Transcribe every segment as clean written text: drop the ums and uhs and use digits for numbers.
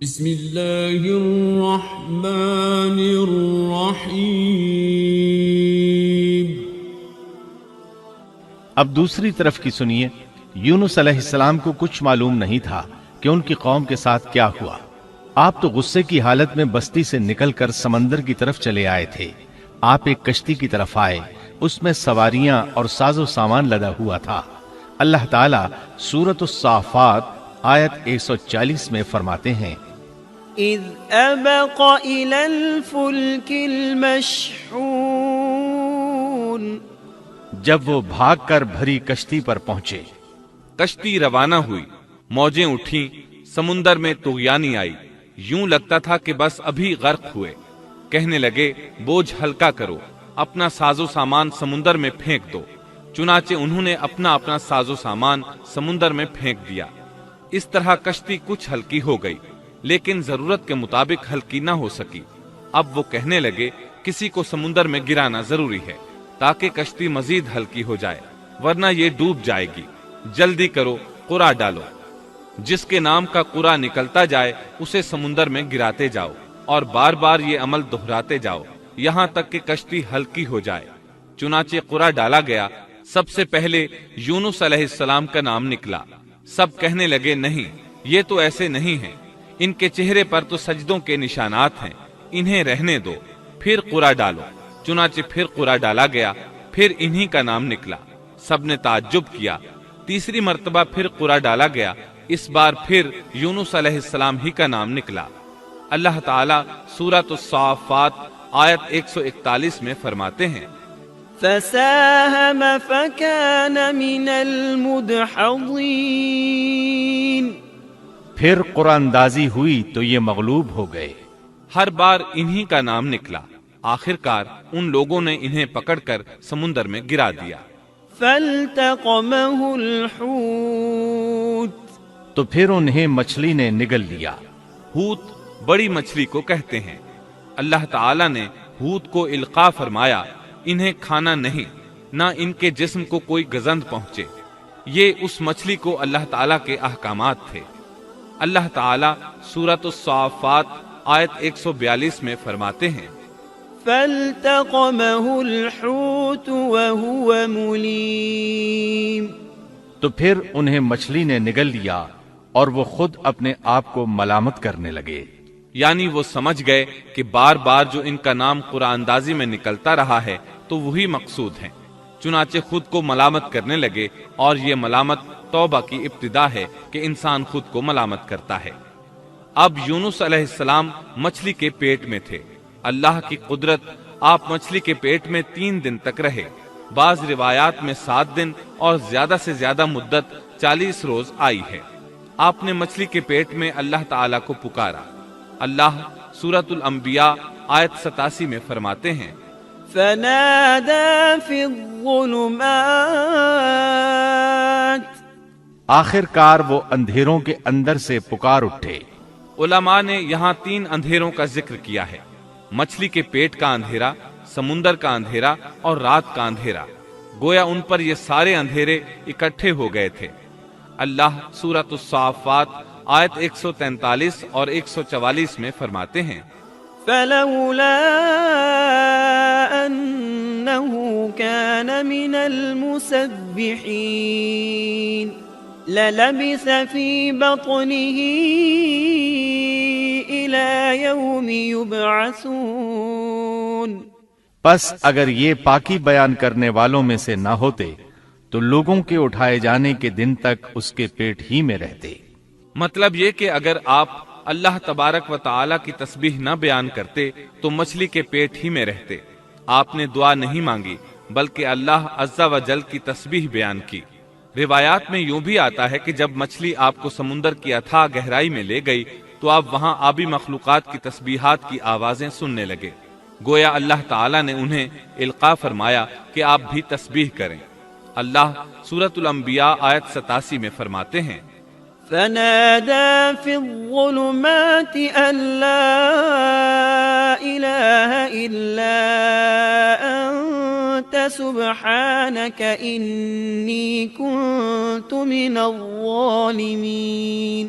بسم اللہ الرحمن الرحیم۔ اب دوسری طرف کی سنیے۔ یونس علیہ السلام کو کچھ معلوم نہیں تھا کہ ان کی قوم کے ساتھ کیا ہوا۔ آپ تو غصے کی حالت میں بستی سے نکل کر سمندر کی طرف چلے آئے تھے۔ آپ ایک کشتی کی طرف آئے، اس میں سواریاں اور ساز و سامان لدا ہوا تھا۔ اللہ تعالیٰ سورۃ الصافات آیت 140 میں فرماتے ہیں، اذ ابق الى الفلك المشحون، جب وہ بھاگ کر بھری کشتی پر پہنچے۔ کشتی روانہ ہوئی، موجیں اٹھیں، سمندر میں طغیانی آئی، یوں لگتا تھا کہ بس ابھی غرق ہوئے۔ کہنے لگے بوجھ ہلکا کرو، اپنا ساز و سامان سمندر میں پھینک دو۔ چنانچہ انہوں نے اپنا ساز و سامان سمندر میں پھینک دیا۔ اس طرح کشتی کچھ ہلکی ہو گئی، لیکن ضرورت کے مطابق ہلکی نہ ہو سکی۔ اب وہ کہنے لگے کسی کو سمندر میں گرانا ضروری ہے تاکہ کشتی مزید ہلکی ہو جائے، ورنہ یہ ڈوب جائے گی۔ جلدی کرو، قرع ڈالو۔ جس کے نام کا قرع نکلتا جائے اسے سمندر میں گراتے جاؤ، اور بار بار یہ عمل دہراتے جاؤ یہاں تک کہ کشتی ہلکی ہو جائے۔ چنانچہ قرع ڈالا گیا۔ سب سے پہلے یونس علیہ السلام کا نام نکلا۔ سب کہنے لگے نہیں، یہ تو ایسے نہیں ہیں، ان کے چہرے پر تو سجدوں کے نشانات ہیں، انہیں رہنے دو، پھر قرع ڈالو۔ چنانچہ پھر قرع ڈالا گیا، پھر انہی کا نام نکلا۔ سب نے تعجب کیا۔ تیسری مرتبہ پھر قرع ڈالا گیا، اس بار پھر یونس علیہ السلام ہی کا نام نکلا۔ اللہ تعالیٰ سورۃ الصافات آیت 141 میں فرماتے ہیں، فساهم فكان من المدحضين، پھر قرآن اندازی ہوئی تو یہ مغلوب ہو گئے۔ ہر بار انہی کا نام نکلا۔ آخرکار ان لوگوں نے انہیں پکڑ کر سمندر میں گرا دیا۔ فالتقمه الحوت، تو پھر انہیں مچھلی نے نگل لیا۔ حوت بڑی مچھلی کو کہتے ہیں۔ اللہ تعالیٰ نے حوت کو القاء فرمایا، انہیں کھانا نہیں، نہ ان کے جسم کو کوئی گزند پہنچے۔ یہ اس مچھلی کو اللہ تعالیٰ کے احکامات تھے۔ اللہ تعالیٰ سورۃ الصافات آیت 142 میں فرماتے ہیں، فالتقمه الحوت وهو مليم، تو پھر انہیں مچھلی نے نگل لیا اور وہ خود اپنے آپ کو ملامت کرنے لگے۔ یعنی وہ سمجھ گئے کہ بار بار جو ان کا نام قرآن اندازی میں نکلتا رہا ہے تو وہی مقصود ہیں۔ چنانچہ خود کو ملامت کرنے لگے، اور یہ ملامت توبہ کی ابتدا ہے کہ انسان خود کو ملامت کرتا ہے۔ اب یونس علیہ السلام مچھلی کے پیٹ میں تھے۔ اللہ کی قدرت، آپ مچھلی کے پیٹ میں 3 دن تک رہے۔ بعض روایات میں 7 دن اور زیادہ سے زیادہ مدت 40 روز آئی ہے۔ آپ نے مچھلی کے پیٹ میں اللہ تعالیٰ کو پکارا۔ اللہ سورۃ الانبیاء آیت 87 میں فرماتے ہیں، فنادى في الظلمات، آخر کار وہ اندھیروں کے اندر سے پکار اٹھے۔ علماء نے یہاں 3 اندھیروں کا ذکر کیا ہے: مچھلی کے پیٹ کا اندھیرا، سمندر کا اندھیرا اور رات کا اندھیرا۔ گویا ان پر یہ سارے اندھیرے اکٹھے ہو گئے تھے۔ اللہ سورۃ الصافات آیت 143 اور 144 میں فرماتے ہیں، فلولا أنه كان من المسبحين للبث في بطنه إلى يوم يبعثون، پس اگر یہ پاکی بیان کرنے والوں میں سے نہ ہوتے تو لوگوں کے اٹھائے جانے کے دن تک اس کے پیٹ ہی میں رہتے۔ مطلب یہ کہ اگر آپ اللہ تبارک و تعالیٰ کی تسبیح نہ بیان کرتے تو مچھلی کے پیٹ ہی میں رہتے۔ آپ نے دعا نہیں مانگی بلکہ اللہ عز و جل کی تسبیح بیان کی۔ روایات میں یوں بھی آتا ہے کہ جب مچھلی آپ کو سمندر کی اتھاہ گہرائی میں لے گئی تو آپ وہاں آبی مخلوقات کی تسبیحات کی آوازیں سننے لگے۔ گویا اللہ تعالیٰ نے انہیں القاء فرمایا کہ آپ بھی تسبیح کریں۔ اللہ سورۃ الانبیاء آیت 87 میں فرماتے ہیں، فنادى في الظلمات أن لا إله إلا أنت سبحانك إني كنت من الظالمين،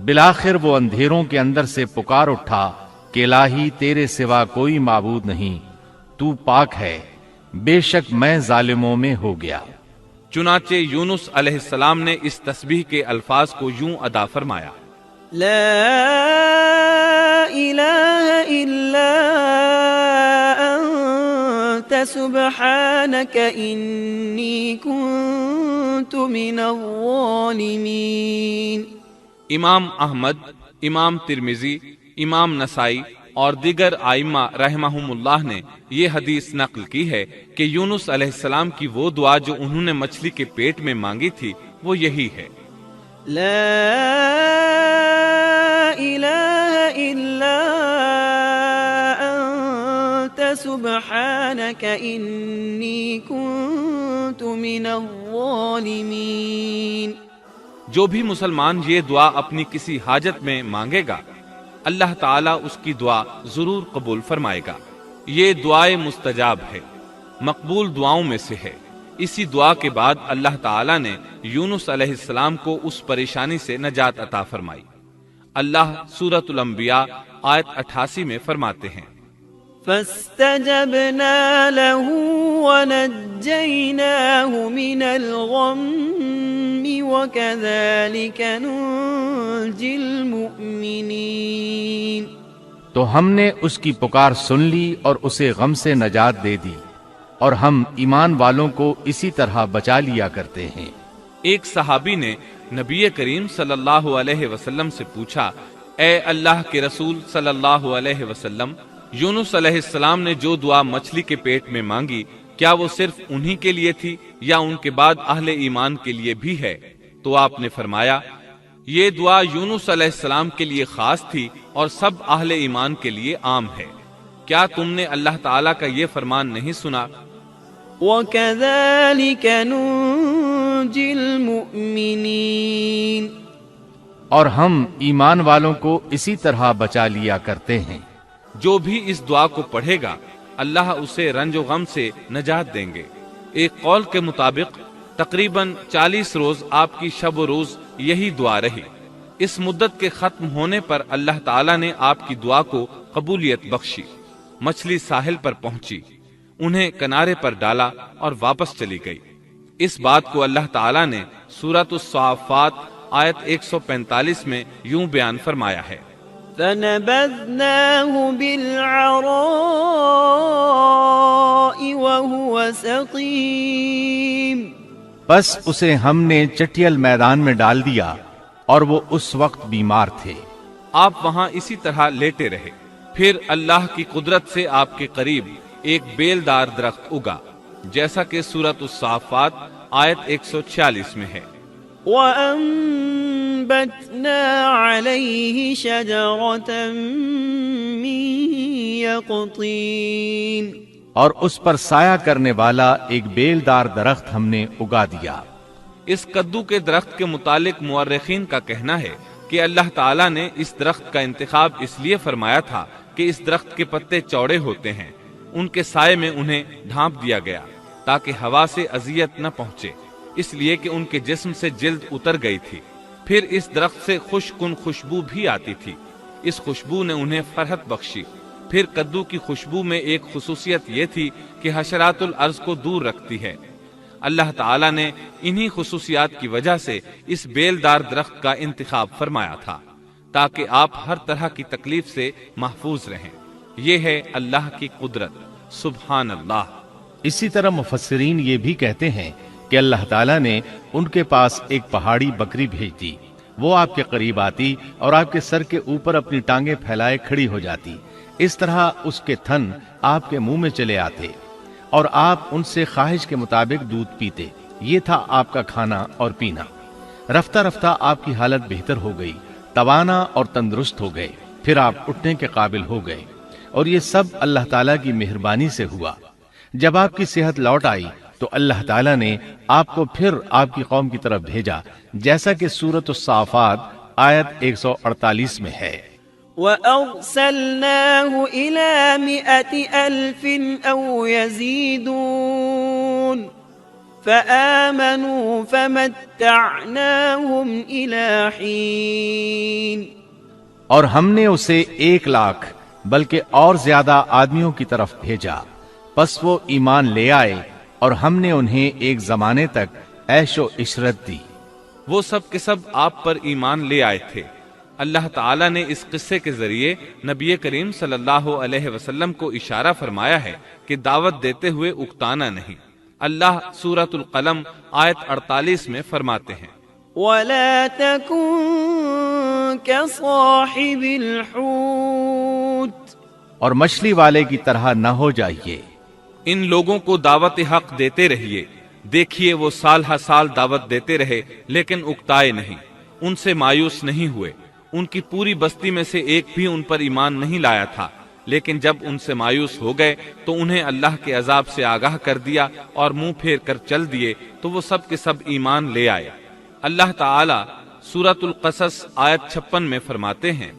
بالآخر وہ اندھیروں کے اندر سے پکار اٹھا کہ الہی تیرے سوا کوئی معبود نہیں، تو پاک ہے، بے شک میں ظالموں میں ہو گیا۔ چنانچہ یونس علیہ السلام نے اس تسبیح کے الفاظ کو یوں ادا فرمایا: لا إله إلا أنت سبحانك إني كنت من الظالمين۔ امام احمد، امام ترمذی، امام نسائی اور دیگر آئمہ رحمہم اللہ نے یہ حدیث نقل کی ہے کہ یونس علیہ السلام کی وہ دعا جو انہوں نے مچھلی کے پیٹ میں مانگی تھی وہ یہی ہے: لا إله إلا أنت سبحانك إني كنت من الظالمين۔ جو بھی مسلمان یہ دعا اپنی کسی حاجت میں مانگے گا، اللہ تعالیٰ اس کی دعا ضرور قبول فرمائے گا۔ یہ دعائے مستجاب ہے، مقبول دعاؤں میں سے ہے۔ اسی دعا کے بعد اللہ تعالیٰ نے یونس علیہ السلام کو اس پریشانی سے نجات عطا فرمائی۔ اللہ سورۃ الانبیاء آیت 88 میں فرماتے ہیں: فاستجبنا له ونجيناه من الغم وكذلك ننجي المؤمنين۔ تو ہم نے اس کی پکار سن لی اور اسے غم سے نجات دے دی، اور ہم ایمان والوں کو اسی طرح بچا لیا کرتے ہیں۔ ایک صحابی نے نبی کریم صلی اللہ علیہ وسلم سے پوچھا: اے اللہ کے رسول صلی اللہ علیہ وسلم، یونس علیہ السلام نے جو دعا مچھلی کے پیٹ میں مانگی، کیا وہ صرف انہی کے لیے تھی یا ان کے بعد اہل ایمان کے لیے بھی ہے؟ تو آپ نے فرمایا: یہ دعا یونس علیہ السلام کے لیے خاص تھی اور سب اہل ایمان کے لیے عام ہے۔ کیا تم نے اللہ تعالیٰ کا یہ فرمان نہیں سنا؟ وَكَذَلِكَ نُنْجِي الْمُؤْمِنِينَ۔ اور ہم ایمان والوں کو اسی طرح بچا لیا کرتے ہیں۔ جو بھی اس دعا کو پڑھے گا اللہ اسے رنج و غم سے نجات دیں گے۔ ایک قول کے مطابق تقریباً 40 روز آپ کی شب و روز یہی دعا رہی۔ اس مدت کے ختم ہونے پر اللہ تعالیٰ نے آپ کی دعا کو قبولیت بخشی۔ مچھلی ساحل پر پہنچی، انہیں کنارے پر ڈالا اور واپس چلی گئی۔ اس بات کو اللہ تعالیٰ نے سورۃ الصافات آیت 145 میں یوں بیان فرمایا ہے: فَنَبَذْنَاهُ بِالْعَرَاءِ وَهُوَ سَقِيمٌ۔ بس اسے ہم نے چٹیل میدان میں ڈال دیا اور وہ اس وقت بیمار تھے۔ آپ وہاں اسی طرح لیٹے رہے۔ پھر اللہ کی قدرت سے آپ کے قریب ایک بیل دار درخت اگا، جیسا کہ سورۃ الصافات آیت 146 میں ہے: وَأَنبَتْنَا عَلَيْهِ شَجَرَةً مِّن يَقْطِينٍ۔ اور اس پر سایہ کرنے والا ایک بیل دار درخت ہم نے اگا دیا۔ اس کدو کے درخت کے متعلق مورخین کا کہنا ہے کہ اللہ تعالیٰ نے اس درخت کا انتخاب اس لیے فرمایا تھا کہ اس درخت کے پتے چوڑے ہوتے ہیں، ان کے سائے میں انہیں ڈھانپ دیا گیا تاکہ ہوا سے اذیت نہ پہنچے، اس لیے کہ ان کے جسم سے جلد اتر گئی تھی۔ پھر اس درخت سے خوشکن خوشبو بھی آتی تھی، اس خوشبو نے انہیں فرحت بخشی۔ پھر کدو کی خوشبو میں ایک خصوصیت یہ تھی کہ حشرات الارض کو دور رکھتی ہے۔ اللہ تعالیٰ نے انہی خصوصیات کی وجہ سے اس بیل دار درخت کا انتخاب فرمایا تھا تاکہ آپ ہر طرح کی تکلیف سے محفوظ رہیں۔ یہ ہے اللہ کی قدرت، سبحان اللہ۔ اسی طرح مفسرین یہ بھی کہتے ہیں کہ اللہ تعالیٰ نے ان کے پاس ایک پہاڑی بکری بھیج دی۔ وہ آپ کے قریب آتی اور آپ کے سر کے اوپر اپنی ٹانگیں پھیلائے کھڑی ہو جاتی۔ اس طرح اس کے تھن آپ کے منہ میں چلے آتے اور آپ ان سے خواہش کے مطابق دودھ پیتے۔ یہ تھا آپ کا کھانا اور پینا۔ رفتہ رفتہ آپ کی حالت بہتر ہو گئی، توانا اور تندرست ہو گئے، پھر آپ اٹھنے کے قابل ہو گئے، اور یہ سب اللہ تعالیٰ کی مہربانی سے ہوا۔ جب آپ کی صحت لوٹ آئی تو اللہ تعالیٰ نے آپ کو پھر آپ کی قوم کی طرف بھیجا، جیسا کہ سورۃ الصافات آیت 148 میں ہے: وَأَرْسَلْنَاهُ إِلَى 100,000 أَوْ يَزِيدُونَ فآمنوا فمتعناهم إلى حين اور ہم نے اسے 1,00,000 بلکہ اور زیادہ آدمیوں کی طرف بھیجا، پس وہ ایمان لے آئے اور ہم نے انہیں ایک زمانے تک عیش و عشرت دی۔ وہ سب کے سب آپ پر ایمان لے آئے تھے۔ اللہ تعالیٰ نے اس قصے کے ذریعے نبی کریم صلی اللہ علیہ وسلم کو اشارہ فرمایا ہے کہ دعوت دیتے ہوئے اکتانا نہیں۔ اللہ سورۃ القلم آیت 48 میں فرماتے ہیں، ولا تكن كصاحب الحوت اور مچھلی والے کی طرح نہ ہو جائیے۔ ان لوگوں کو دعوت حق دیتے رہیے۔ دیکھیے وہ سال ہر سال دعوت دیتے رہے لیکن اکتائے نہیں، ان سے مایوس نہیں ہوئے۔ ان کی پوری بستی میں سے ایک بھی ان پر ایمان نہیں لایا تھا، لیکن جب ان سے مایوس ہو گئے تو انہیں اللہ کے عذاب سے آگاہ کر دیا اور منہ پھیر کر چل دیے تو وہ سب کے سب ایمان لے آئے۔ اللہ تعالی سورۃ القصص آیت 56 میں فرماتے ہیں،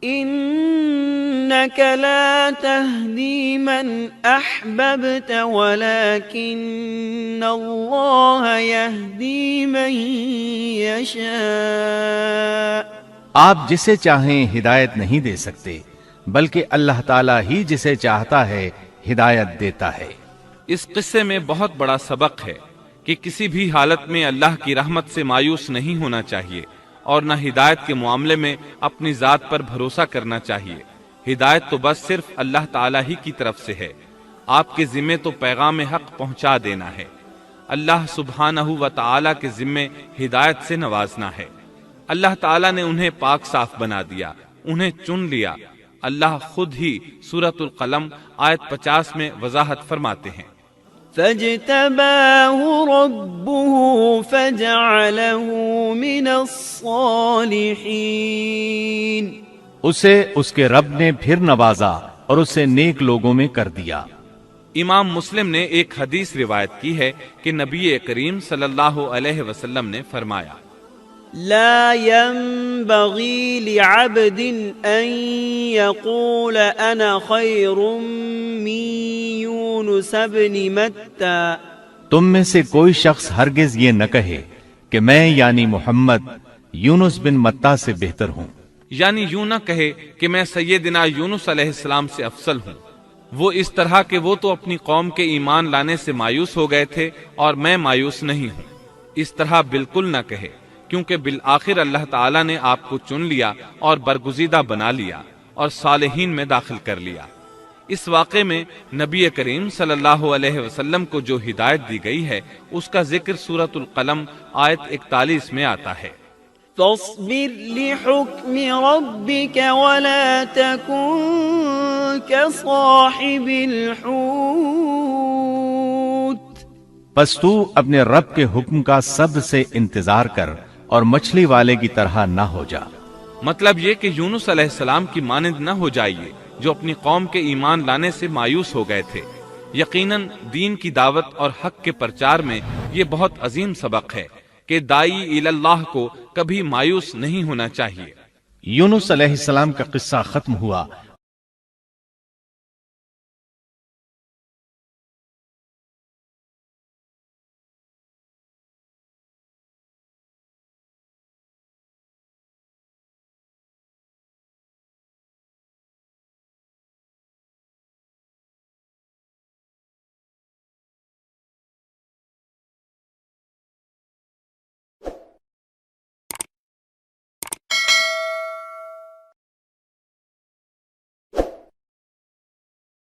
إنك لا تهدي من أحببت ولكن الله يهدي من يشاء آپ جسے چاہیں ہدایت نہیں دے سکتے، بلکہ اللہ تعالیٰ ہی جسے چاہتا ہے ہدایت دیتا ہے۔ اس قصے میں بہت بڑا سبق ہے کہ کسی بھی حالت میں اللہ کی رحمت سے مایوس نہیں ہونا چاہیے اور نہ ہدایت کے معاملے میں اپنی ذات پر بھروسہ کرنا چاہیے۔ ہدایت تو بس صرف اللہ تعالیٰ ہی کی طرف سے ہے۔ آپ کے ذمے تو پیغام حق پہنچا دینا ہے۔ اللہ سبحانہ و تعالیٰ کے ذمے ہدایت سے نوازنا ہے۔ اللہ تعالیٰ نے انہیں پاک صاف بنا دیا، انہیں چن لیا۔ اللہ خود ہی سورۃ القلم آیت 50 میں وضاحت فرماتے ہیں، فاجتباه ربه فجعله من الصالحين اسے اس کے رب نے پھر نوازا اور اسے نیک لوگوں میں کر دیا۔ امام مسلم نے ایک حدیث روایت کی ہے کہ نبی کریم صلی اللہ علیہ وسلم نے فرمایا، لا ينبغي لعبد ان يقول انا خير من يونس بن متى تم میں سے کوئی شخص ہرگز یہ نہ کہے کہ میں یعنی محمد یونس بن متا سے بہتر ہوں، یعنی یوں نہ کہے کہ میں سیدنا یونس علیہ السلام سے افضل ہوں۔ وہ اس طرح کہ وہ تو اپنی قوم کے ایمان لانے سے مایوس ہو گئے تھے اور میں مایوس نہیں ہوں۔ اس طرح بالکل نہ کہے، کیونکہ بالآخر اللہ تعالیٰ نے آپ کو چن لیا اور برگزیدہ بنا لیا اور صالحین میں داخل کر لیا۔ اس واقعے میں نبی کریم صلی اللہ علیہ وسلم کو جو ہدایت دی گئی ہے اس کا ذکر سورۃ القلم آیت 41 میں آتا ہے، فاصبر لحكم ربك ولا تكن كصاحب الحوت پس تو اپنے رب کے حکم کا صبر سے انتظار کر اور مچھلی والے کی طرح نہ ہو جا۔ مطلب یہ کہ یونس علیہ السلام کی مانند نہ ہو جائیے جو اپنی قوم کے ایمان لانے سے مایوس ہو گئے تھے۔ یقیناً دین کی دعوت اور حق کے پرچار میں یہ بہت عظیم سبق ہے کہ دائی اللہ کو کبھی مایوس نہیں ہونا چاہیے۔ یونس علیہ السلام کا قصہ ختم ہوا